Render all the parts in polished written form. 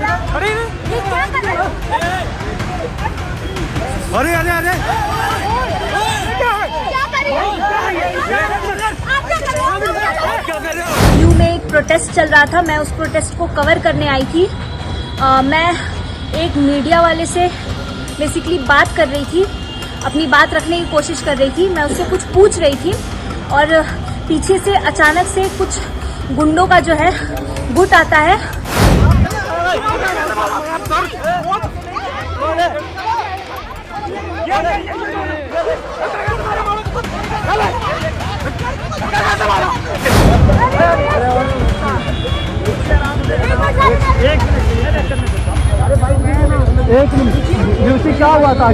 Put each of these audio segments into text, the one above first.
अरे ये क्या कर रहे हो? अरे अरे अरे क्या कर रही हो? आप क्या कर रहे हो? क्या कर रहे हो? यू में एक प्रोटेस्ट चल रहा था, मैं उस प्रोटेस्ट को कवर करने आई थी। मैं एक मीडिया वाले से बेसिकली बात कर रही थी, अपनी बात रखने की कोशिश कर रही थी। मैं उससे कुछ पूछ रही थी और पीछे से अचानक से कुछ गुंडों का जो है गुट आता है। एक मिनट क्या हुआ था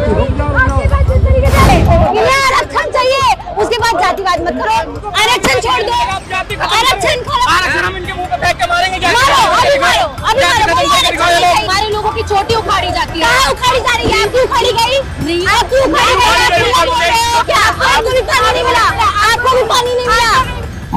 आरक्षण चाहिए, उसके बाद जातिवाद मत करो। आरक्षण छोड़ दो, आरक्षण हम इनके मुंह पे फेंक के मारेंगे क्या? मारो, अभी मारो, अभी मारो। हमारे लोगों की चोटी उखाड़ी जाती है। कहाँ उखाड़ी जा रही है? आपकी उखाड़ी गई? आपकी उखाड़ी गई? क्या आपको भी पानी नहीं मिला? आपको भी पानी नहीं मिला?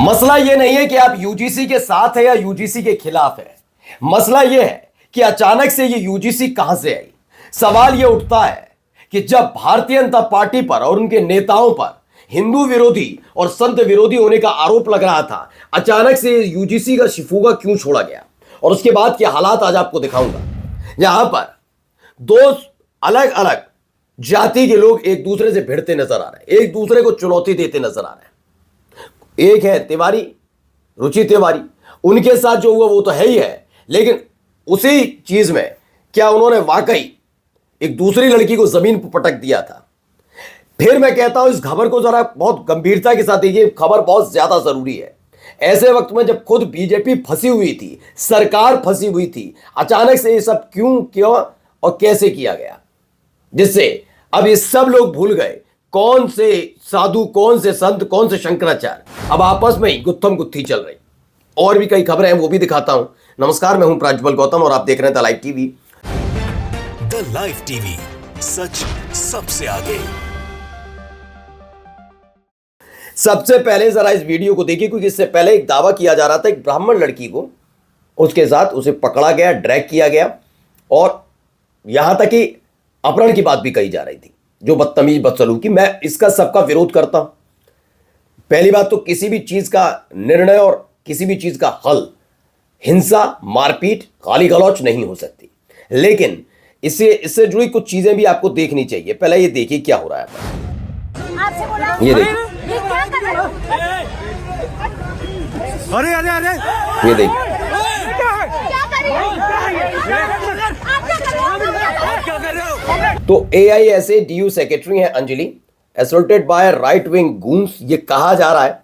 मसला ये नहीं है कि आप यूजीसी के साथ है या यूजीसी के खिलाफ है। मसला ये है कि अचानक से ये यूजीसी कहां से आई। सवाल ये उठता है कि जब भारतीय जनता पार्टी पर और उनके नेताओं पर हिंदू विरोधी और संत विरोधी होने का आरोप लग रहा था, अचानक से यूजीसी का शिफूगा क्यों छोड़ा गया और उसके बाद के हालात आज आपको दिखाऊंगा। यहां पर दो अलग अलग जाति के लोग एक दूसरे से भिड़ते नजर आ रहे हैं, एक दूसरे को चुनौती देते नजर आ रहे हैं। एक है तिवारी, रुचि तिवारी, उनके साथ जो हुआ वो तो है ही है, लेकिन उसी चीज में क्या उन्होंने वाकई एक दूसरी लड़की को जमीन पर पटक दिया था। फिर मैं कहता हूं इस खबर को जरा बहुत गंभीरता के साथ देखिए, खबर बहुत ज्यादा जरूरी है। ऐसे वक्त में जब खुद बीजेपी फंसी हुई थी, सरकार फंसी हुई थी, अचानक से ये सब क्यों और कैसे किया गया, जिससे अब ये सब लोग भूल गए कौन से साधु, कौन से संत, कौन से शंकराचार्य। अब आपस में ही गुत्थम गुत्थी चल रही। और भी कई खबरें हैं, वो भी दिखाता हूं। नमस्कार, मैं हूं प्राज्वल गौतम और आप देख रहे हैं the live TV. The live TV, सच सबसे आगे। सबसे पहले जरा इस वीडियो को देखिए, क्योंकि इससे पहले एक दावा किया जा रहा था एक ब्राह्मण लड़की को उसके साथ उसे पकड़ा गया, ड्रैग किया गया और यहां तक कि अपहरण की बात भी कही जा रही थी, जो बदतमीज बदसलूकी। मैं इसका सबका विरोध करता हूं। पहली बात तो किसी भी चीज का निर्णय और किसी भी चीज का हल हिंसा, मारपीट, गाली गलौच नहीं हो सकती, लेकिन इससे जुड़ी कुछ चीजें भी आपको देखनी चाहिए। पहले ये देखिए क्या हो रहा है। आपसे बोला ये देखिए, ये क्या कर रहे हो? अरे अरे अरे ये देखिए, क्या कर रही हो? आप क्या कर रहे हो? तो AISADU सेक्रेटरी हैं Anjali, assaulted by right wing goons, ये कहा जा रहा है।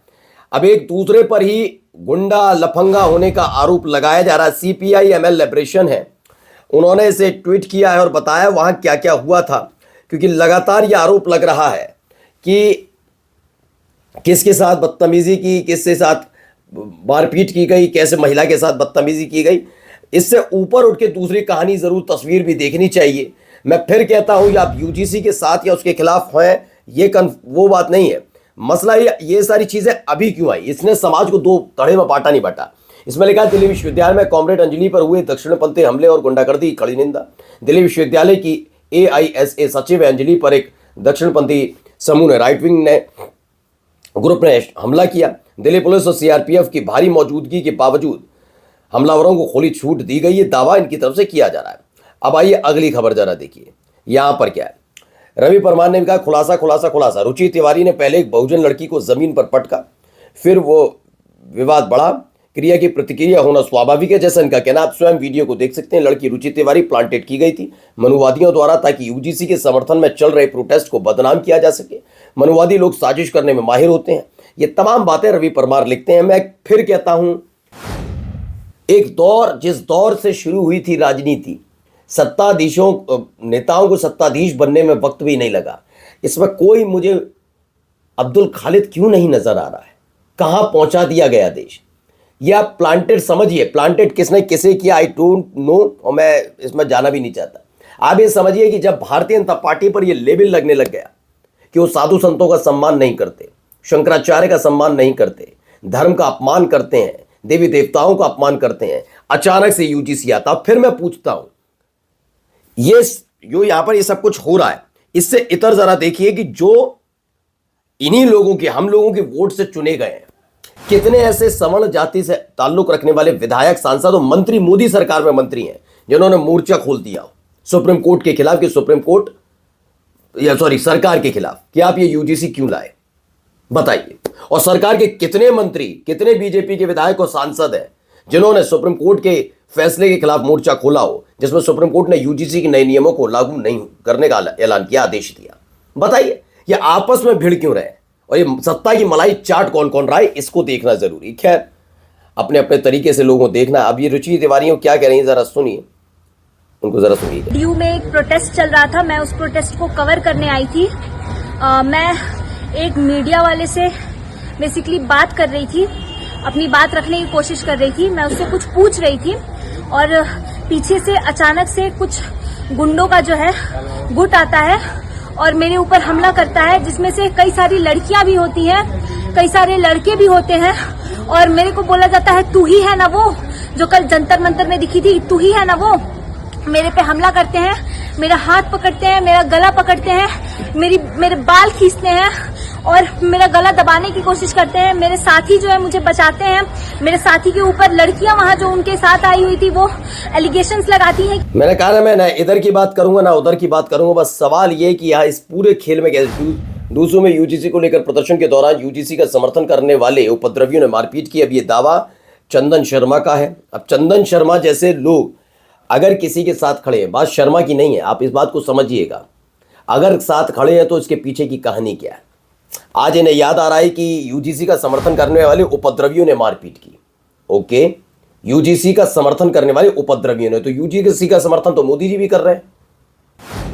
अब एक दूसरे पर ही गुंडा लफंगा होने का आरोप लगाया जा रहा है। CPI-ML लिबरेशन है, उन्होंने इसे ट्वीट किया है और बताया वहां क्या क्या हुआ था, क्योंकि लगातार यह आरोप लग रहा है कि किसके साथ बदतमीजी की, किसके साथ मारपीट की गई, कैसे महिला के साथ बदतमीजी की गई। इससे ऊपर उठ के दूसरी कहानी जरूर, तस्वीर भी देखनी चाहिए। मैं फिर कहता हूं कि आप यूजीसी के साथ या उसके खिलाफ हैं, ये वो बात नहीं है। मसला ये सारी चीजें अभी क्यों आई, इसने समाज को दो तड़े में बांटा नहीं बांटा। इसमें लिखा है दिल्ली विश्वविद्यालय में कॉमरेड अंजलि पर हुए दक्षिणपंथी हमले और गुंडागर्दी की कड़ी निंदा। दिल्ली विश्वविद्यालय की AISA सचिव अंजलि पर एक दक्षिणपंथी समूह ने, राइट विंग ने, ग्रुप ने हमला किया। दिल्ली पुलिस और CRPF की भारी मौजूदगी के बावजूद हमलावरों को खुली छूट दी गई, ये दावा इनकी तरफ से किया जा रहा है। अब आइए अगली खबर जरा देखिए, यहां पर क्या है। रवि परमार ने भी कहा खुलासा। रुचि तिवारी ने पहले एक बहुजन लड़की को जमीन पर पटका, फिर वो विवाद बढ़ा, क्रिया की प्रतिक्रिया होना स्वाभाविक है, जैसा इनका कहना। आप स्वयं वीडियो को देख सकते हैं। लड़की रुचि तिवारी प्लांटेड की गई थी मनुवादियों द्वारा, ताकि यूजीसी के समर्थन में चल रहे प्रोटेस्ट को बदनाम किया जा सके। मनुवादी लोग साजिश करने में माहिर होते हैं। ये तमाम बातें रवि परमार लिखते हैं। मैं फिर कहता हूं, एक दौर, जिस दौर से शुरू हुई थी राजनीति, सत्ताधीशों, नेताओं को सत्ताधीश बनने में वक्त भी नहीं लगा। इसमें कोई मुझे अब्दुल खालिद क्यों नहीं नजर आ रहा है, कहां पहुंचा दिया गया देश। ये आप प्लांटेड समझिए, प्लांटेड किसने किसे किया आई डोंट नो, और मैं इसमें जाना भी नहीं चाहता। आप ये समझिए कि जब भारतीय जनता पार्टी पर ये लेबल लगने लग गया कि वो साधु संतों का सम्मान नहीं करते, शंकराचार्य का सम्मान नहीं करते, धर्म का अपमान करते हैं, देवी देवताओं का अपमान करते हैं, अचानक से यूजीसी आता। फिर मैं पूछता हूं, ये जो यहां पर ये सब कुछ हो रहा है, इससे इतर जरा देखिए कि जो इन्हीं लोगों के, हम लोगों के वोट से चुने गए हैं, कितने ऐसे सवर्ण जाति से ताल्लुक रखने वाले विधायक, सांसद और मंत्री मोदी सरकार में मंत्री हैं जिन्होंने मोर्चा खोल दिया सुप्रीम कोर्ट के खिलाफ कि सुप्रीम कोर्ट या सरकार के खिलाफ कि आप ये यूजीसी क्यों लाए, बताइए। और सरकार के कितने मंत्री, कितने बीजेपी के विधायक और सांसद हैं जिन्होंने सुप्रीम कोर्ट के फैसले के खिलाफ मोर्चा खोला हो, जिसमें सुप्रीम कोर्ट ने यूजीसी के नए नियमों को लागू नहीं करने का ऐलान किया, आदेश दिया। बताइए, ये आपस में भिड़ क्यों रहे और ये सत्ता की मलाई चाट कौन कौन रहा है, इसको देखना जरूरी। खैर, अपने अपने तरीके से लोगों को देखना। अब ये रुचि तिवारी क्या कह रही है, जरा सुनिए, उनको जरा सुनिए। डीयू में एक प्रोटेस्ट चल रहा था, मैं उस प्रोटेस्ट को कवर करने आई थी। मैं एक मीडिया वाले से बेसिकली बात कर रही थी, अपनी बात रखने की कोशिश कर रही थी। मैं उससे कुछ पूछ रही थी और पीछे से अचानक से कुछ गुंडों का जो है गुट आता है और मेरे ऊपर हमला करता है, जिसमें से कई सारी लड़कियां भी होती हैं, कई सारे लड़के भी होते हैं। और मेरे को बोला जाता है, तू ही है ना वो जो कल जंतर मंतर में दिखी थी, तू ही है ना वो। मेरे पे हमला करते हैं, मेरा हाथ पकड़ते हैं, मेरा गला पकड़ते हैं, मेरे बाल खींचते हैं और मेरा गला दबाने की कोशिश करते हैं। मेरे साथी जो है मुझे बचाते हैं। मेरे साथी के ऊपर लड़कियां वहां जो उनके साथ आई हुई थी वो एलिगेशंस लगाती हैं। मैंने कहा ना, मैं ना इधर की बात करूंगा ना उधर की बात करूंगा। बस सवाल ये कि यहाँ इस पूरे खेल में कैसे दूसरों में यूजीसी को लेकर प्रदर्शन के दौरान यूजीसी का समर्थन करने वाले उपद्रवियों ने मारपीट की। अब ये दावा चंदन शर्मा का है। अब चंदन शर्मा जैसे लोग अगर किसी के साथ खड़े हैं, बात शर्मा की नहीं है, आप इस बात को समझिएगा, अगर साथ खड़े हैं तो इसके पीछे की कहानी क्या है। आज इन्हें याद आ रहा है कि यूजीसी का समर्थन करने वाले उपद्रवियों ने मारपीट की। ओके, यूजीसी का समर्थन करने वाले उपद्रवियों ने, तो यूजीसी का समर्थन तो मोदी जी भी कर रहे हैं,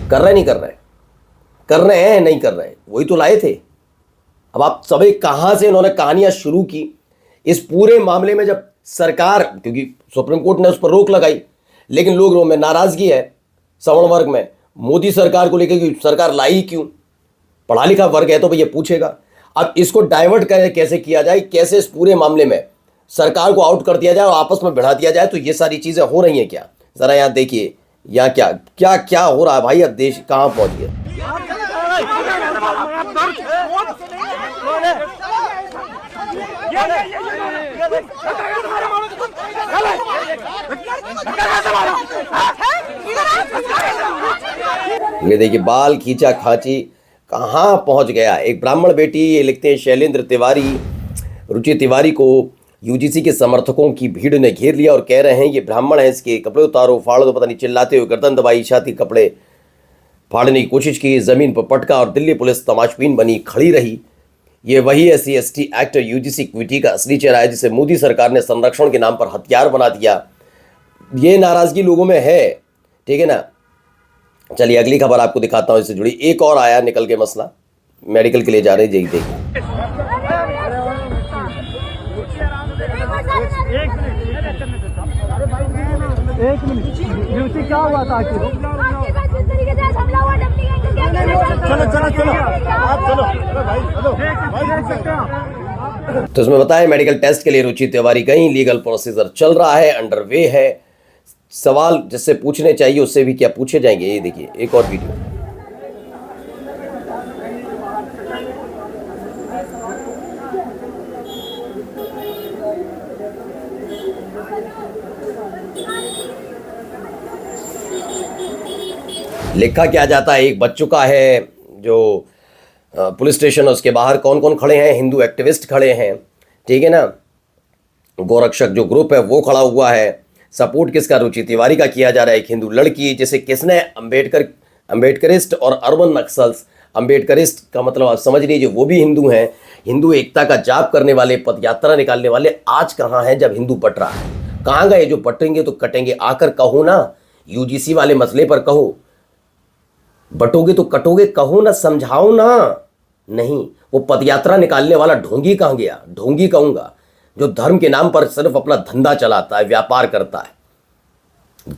कर रहे नहीं कर रहे, कर रहे हैं नहीं कर रहे, वही तो लाए थे। अब आप सभी कहां से इन्होंने कहानियां शुरू की इस पूरे मामले में, जब सरकार, क्योंकि सुप्रीम कोर्ट ने उस पर रोक लगाई, लेकिन लोगों में नाराजगी है सवर्ण वर्ग में मोदी सरकार को लेकर कि सरकार लाई क्यों। पढ़ा लिखा वर्ग है तो भैया पूछेगा। अब इसको डाइवर्ट कैसे किया जाए, कैसे इस पूरे मामले में सरकार को आउट कर दिया जाए और आपस में बढ़ा दिया जाए, तो ये सारी चीजें हो रही हैं क्या। जरा यहाँ देखिए, यहाँ क्या क्या क्या हो रहा है भाई। अब देश कहाँ पहुंच गया। ये देखिए, बाल खींचा खांची कहाँ पहुंच गया। एक ब्राह्मण बेटी, ये लिखते हैं शैलेंद्र तिवारी, रुचि तिवारी को यूजीसी के समर्थकों की भीड़ ने घेर लिया और कह रहे हैं ये ब्राह्मण है, इसके कपड़े उतारो, फाड़ दो, पता नहीं, चिल्लाते हुए गर्दन दबाई, छाती कपड़े फाड़ने की कोशिश की, जमीन पर पटका और दिल्ली पुलिस तमाशबीन बनी खड़ी रही। ये वही SC/ST एक्ट यूजीसी इक्विटी का असली चेहरा है, जिसे मोदी सरकार ने संरक्षण के नाम पर हथियार बना दिया। ये नाराजगी लोगों में है, ठीक है ना। चलिए अगली खबर आपको दिखाता हूं, इससे जुड़ी एक और आया निकल के मसला, मेडिकल के लिए जा रहे हैं। देखिए, एक मिनट, यूसी क्या हुआ था आखिर? चलो आप चलो भाई, तो इसमें बताया मेडिकल टेस्ट के लिए रुचि तिवारी गई, लीगल प्रोसीजर चल रहा है, अंडरवे है। सवाल जिससे पूछने चाहिए उससे भी क्या पूछे जाएंगे, ये देखिए एक और वीडियो। लिखा क्या जाता है, एक बच्चों का है जो पुलिस स्टेशन, उसके बाहर कौन कौन खड़े हैं, हिंदू एक्टिविस्ट खड़े हैं, ठीक है ना, गोरक्षक जो ग्रुप है वो खड़ा हुआ है। सपोर्ट किसका, रुचि तिवारी का किया जा रहा है। एक हिंदू लड़की जिसे किसने, अंबेडकरिस्ट और अर्बन नक्सल्स, अंबेडकरिस्ट का मतलब आप समझ लीजिए वो भी हिंदू हैं, हिंदू एकता का जाप करने वाले, पदयात्रा निकालने वाले आज कहाँ हैं जब हिंदू बट रहा है। कहाँ गए जो बटेंगे तो कटेंगे, आकर कहो ना, यूजीसी वाले मसले पर कहो, बटोगे तो कटोगे, कहो ना, समझाओ ना। नहीं, वो पदयात्रा निकालने वाला ढोंगी कहाँ गया, ढोंगी कहूँगा, जो धर्म के नाम पर सिर्फ अपना धंधा चलाता है, व्यापार करता है,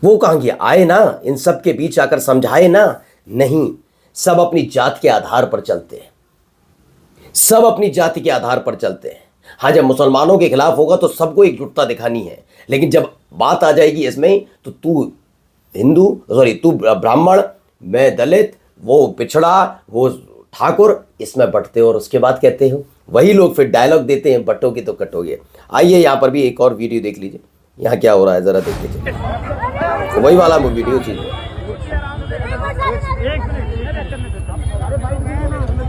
वो कहाँ गया। आए ना, इन सब के बीच आकर समझाए ना। नहीं, सब अपनी जात के आधार पर चलते हैं, सब अपनी जाति के आधार पर चलते हैं। हाँ, जब मुसलमानों के खिलाफ होगा तो सबको एकजुटता दिखानी है, लेकिन जब बात आ जाएगी इसमें तो तू ब्राह्मण, मैं दलित, वो पिछड़ा, वो ठाकुर, इसमें बंटते हो और उसके बाद कहते हो। वही लोग फिर डायलॉग देते हैं, बटोगे तो कटोगे। आइए यहाँ पर भी एक और वीडियो देख लीजिए, यहाँ क्या हो रहा है जरा देख लीजिए। वही वाला वीडियो चीज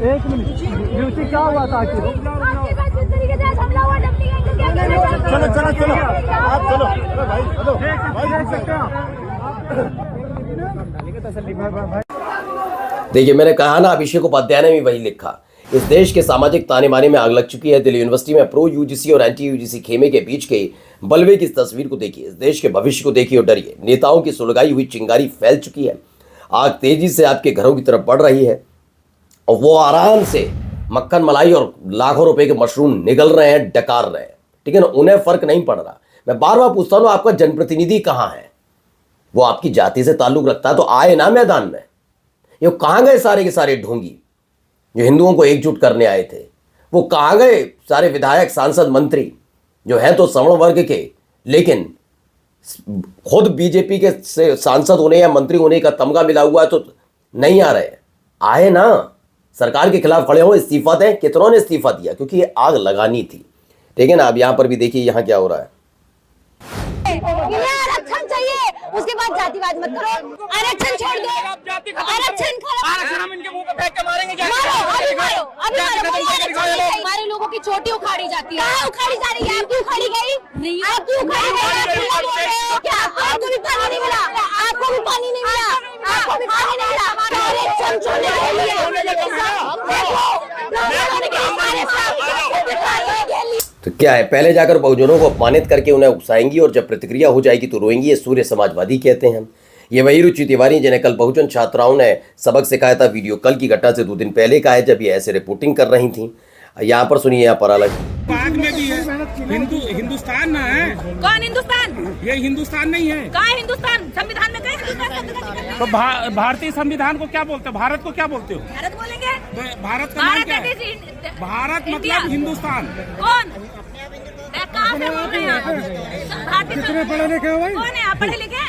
एक मिनट, ड्यूटी क्या हुआ था आखिर? चलो चलो चलो, आप चलो भाई, चलो भाई। देखिए, मैंने कहा ना, अभिषेक उपाध्याय ने भी वही लिखा। इस देश के सामाजिक ताने बाने में आग लग चुकी है। दिल्ली यूनिवर्सिटी में प्रो यूजीसी और एंटी यूजीसी खेमे के बीच के बलवे की इस तस्वीर को देखिए। इस देश के भविष्य को देखिए और डरिए। नेताओं की सुलगाई हुई चिंगारी फैल चुकी है। आग तेजी से आपके घरों की तरफ बढ़ रही है और वो आराम से मक्खन मलाई और लाखों रुपए के मशरूम निगल रहे हैं, डकार रहे हैं, ठीक है ना। उन्हें फर्क नहीं पड़ रहा। मैं बार बार पूछता हूँ, आपका जनप्रतिनिधि कहाँ है? वो आपकी जाति से ताल्लुक रखता है तो आए ना मैदान में। ये कहाँ गए सारे के सारे ढोंगी जो हिंदुओं को एकजुट करने आए थे? वो कहाँ गए सारे विधायक, सांसद, मंत्री जो हैं तो सवर्ण वर्ग के, लेकिन खुद बीजेपी के सांसद होने या मंत्री होने का तमगा मिला हुआ है तो नहीं आ रहे? आए ना, सरकार के खिलाफ खड़े हो, इस्तीफा दें। कितनों ने इस्तीफा दिया? क्योंकि ये आग लगानी थी, ठीक है ना। अब यहां पर भी देखिए यहाँ क्या हो रहा है। आरक्षण चाहिए, उसके बाद जातिवाद मत करो। आरक्षण छोड़ दो, आरक्षण हम इनके मुंह पे फेंक के मारेंगे क्या? मारो। हमारे लोगों की चोटी उखाड़ी जाती है। उखाड़ी जा रही है? आपकी उखाड़ी गई? आपकी उखाड़ी गई? क्या आपको भी पानी नहीं मिला? आपको भी पानी नहीं मिला? आपको भी पानी नहीं मिला? आरक्षण छोड़ने के लिए तो क्या है, पहले जाकर बहुजनों को अपमानित करके उन्हें उकसाएंगी और जब प्रतिक्रिया हो जाएगी तो रोएंगी। ये सूर्य समाजवादी कहते हैं। ये वही रुचि तिवारी जिन्हें कल बहुजन छात्राओं ने सबक सिखाया था। वीडियो कल की घटना से 2 दिन पहले का है, जब ये ऐसे रिपोर्टिंग कर रही थी। यहाँ पर सुनिए, यहाँ पर अलग बाद में भी है। हिंदुस्तान ना है। कौन हिंदुस्तान? ये हिंदुस्तान नहीं है। कहाँ है हिंदुस्तान? संविधान में कहीं हिंदुस्तान? तो भारतीय संविधान को क्या बोलते हो? भारत को क्या बोलते हो? भारत बोलेंगे। तो भारत का नाम क्या है? भारत मतलब हिंदुस्तान। कौन? कहाँ से बोल रहे हैं आप? कितने पढ़े लिखे हो भाई? कौन है आप? पढ़े लिखे?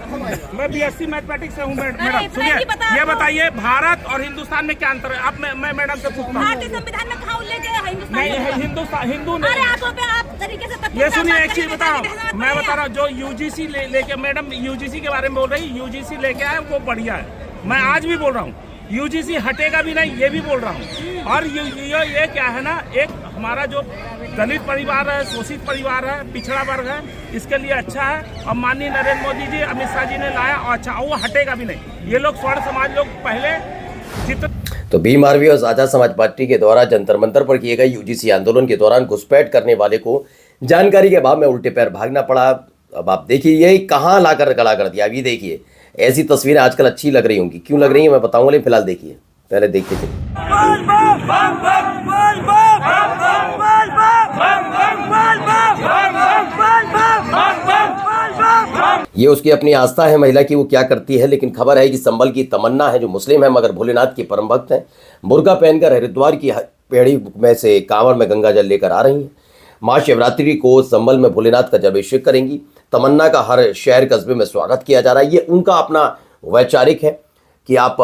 मैं BSc मैथमेटिक्स से हूँ मैडम। इतना सुनिए, ही बता ये दो। बताइए भारत और हिंदुस्तान में क्या अंतर है? अब मैं मैडम से पूछता हूँ। भारतीय संविधान में कहाँ उल्लेख है हिंदुस्तान? नहीं है हिंदू अरे नहीं। आंखों पे आप तरीके से ये सुनिए, एक चीज बताओ, मैं बता रहा हूँ, जो UGC लेके मैडम UGC के बारे में बोल रही, UGC लेके आए वो बढ़िया है। मैं आज भी बोल रहा हूँ UGC हटेगा भी नहीं, ये भी बोल रहा हूँ। और ये क्या है ना, एक हमारा जो दलित परिवार है, शोषित परिवार है, पिछड़ा वर्ग है, इसके लिए अच्छा है। और माननीय नरेंद्र मोदी जी, अमित शाह जी ने लाया और अच्छा, वो हटेगा भी नहीं। ये लोग स्वर्ण समाज लोग पहले तो भीम आर्मी और आजाद समाज पार्टी के द्वारा जंतर मंतर पर किए गए UGC आंदोलन के दौरान घुसपैठ करने वाले को जानकारी के अभाव में उल्टे पैर भागना पड़ा। अब आप देखिए ये कहाँ लाकर खड़ा कर दिया। अभी देखिए, ऐसी तस्वीरें आजकल अच्छी लग रही होंगी, क्यों लग रही है मैं बताऊंगा, लेकिन फिलहाल देखिए, पहले देखिए। ये उसकी अपनी आस्था है महिला की, वो क्या करती है। लेकिन खबर है कि संबल की तमन्ना है, जो मुस्लिम है मगर भोलेनाथ की परम भक्त है, बुर्का पहनकर हरिद्वार की पेड़ी में से कांवड़ में गंगा जल लेकर आ रही हैं। महाशिवरात्रि को संबल में भोलेनाथ का जब अभिषेक करेंगी। तमन्ना का हर शहर कस्बे में स्वागत किया जा रहा है। ये उनका अपना वैचारिक है कि आप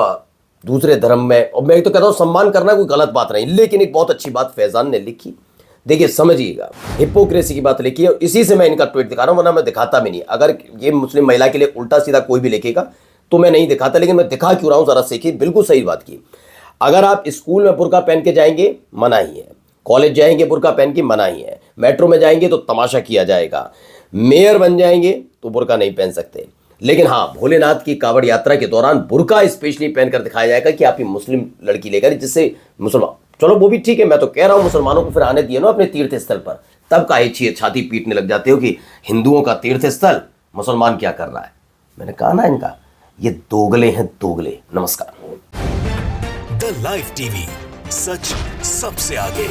दूसरे धर्म में, और मैं तो कहता हूँ सम्मान करना कोई गलत बात नहीं, लेकिन एक बहुत अच्छी बात फैजान ने लिखी, देखिए समझिएगा, हिपोक्रेसी की बात लिखी है। और इसी से मैं इनका ट्वीट दिखा रहा हूँ, वरना मैं दिखाता भी नहीं। अगर ये मुस्लिम महिला के लिए उल्टा सीधा कोई भी लिखेगा तो मैं नहीं दिखाता, लेकिन मैं दिखा क्यों रहा हूँ, जरा सीखिए। बिल्कुल सही बात की। अगर आप स्कूल में बुर्का पहन के जाएंगे मनाही है, कॉलेज जाएंगे बुर्का पहन के मनाही है, मेट्रो में जाएंगे तो तमाशा किया जाएगा, मेयर बन जाएंगे तो बुर्का नहीं पहन सकते। लेकिन हाँ, भोलेनाथ की कांवड़ यात्रा के दौरान बुर्का स्पेशली पहनकर दिखाया जाएगा कि आप ही मुस्लिम लड़की लेकर, जिससे मुसलमान, चलो वो भी ठीक है, मैं तो कह रहा हूँ मुसलमानों को फिर आने दिए ना अपने तीर्थ स्थल पर। तब काहे छाती पीटने लग जाते हो कि हिंदुओं का तीर्थ स्थल मुसलमान क्या कर रहा है। मैंने कहा ना इनका, ये दोगले हैं, दोगले। नमस्कार। द लाइव टीवी, सच सबसे आगे।